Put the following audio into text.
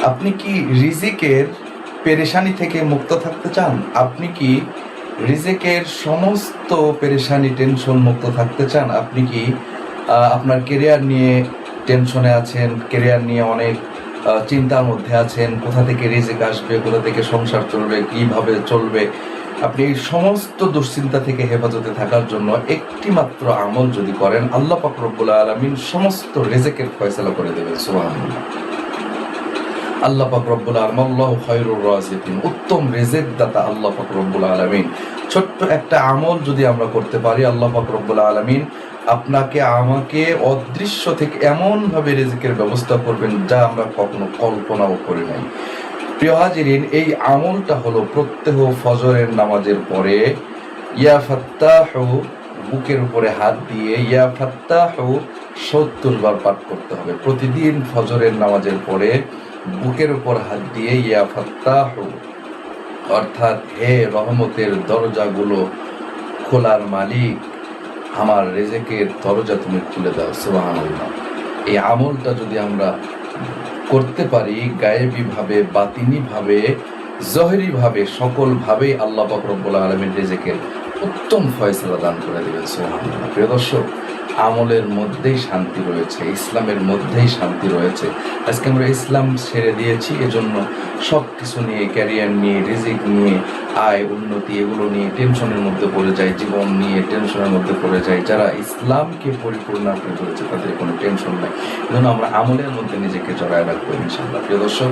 আপনি কি রিজিকের পেরেশানি থেকে মুক্ত থাকতে চান? আপনি কি রিজিকের সমস্ত পেরেশানি, টেনশন মুক্ত থাকতে চান? আপনি কি আপনার কেরিয়ার নিয়ে টেনশনে আছেন, কেরিয়ার নিয়ে অনেক চিন্তার মধ্যে আছেন, কোথা থেকে রিজিক আসবে, কোথা থেকে সংসার চলবে, কিভাবে চলবে? আপনি এই সমস্ত দুশ্চিন্তা থেকে হেফাজতে থাকার জন্য একটি মাত্র আমল যদি করেন, আল্লাহ পাক রব্বুল আলামিন সমস্ত রিজিকের ফয়সালা করে দেবেন। সুবহানাল্লাহ। আল্লাহ পাক রব্বুল আলামিন, আল্লাহু খায়রুর রাযিকিন, উত্তম রিজিক দাতা আল্লাহ পাক রব্বুল আলামিন। ছোট্ট একটা আমল যদি আমরা করতে পারি, আল্লাহ পাক রব্বুল আলামিন আপনাকে আমাকে অদৃশ্য থেকে এমনভাবে রিজিকের ব্যবস্থা করবেন যা আমরা কখনো কল্পনাও করি নাই। প্রিয় হাজিরিন, এই আমলটা হলো প্রত্যহ ফজরের নামাজের পরে ইয়া ফাত্তাহু, বুকের উপরে হাত দিয়ে ইয়া ফাত্তাহু ৭০ বার পাঠ করতে হবে। প্রতিদিন ফজরের নামাজের পরে বুকের উপর হাত দিয়ে ইয়া ফাত্তাহু, অর্থাৎ হে রহমতের দরজাগুলো খোলার মালিক, আমার রিজিকের দরজা তুমি খুলে দাও। সুবহানাল্লাহ। এই আমলটা যদি আমরা করতে পারি, গায়েবী ভাবে, বাতিনি ভাবে, জহরি ভাবে, সকল ভাবেই আল্লাহ পাক রব্বুল আলামিন রিজিকের উত্তম ফয়সালা দান করে দিবেন। সুবহানাল্লাহ। প্রিয় দর্শক, আমলের মধ্যেই শান্তি রয়েছে, ইসলামের মধ্যেই শান্তি রয়েছে। আজকে আমরা ইসলাম ছেড়ে দিয়েছি, এজন্য সব কিছু নিয়ে, ক্যারিয়ার নিয়ে, রিজিক নিয়ে, আয় উন্নতি, এগুলো নিয়ে টেনশনের মধ্যে পড়ে যায়, জীবন নিয়ে টেনশনের মধ্যে পড়ে যায়। যারা ইসলামকে পরিপূর্ণ করে ধরেছে তাদের কোনো টেনশন নাই। এজন্য আমরা আমলের মধ্যে নিজেকে জড়ায় রাখবো ইনশাআল্লাহ। প্রিয় দর্শক,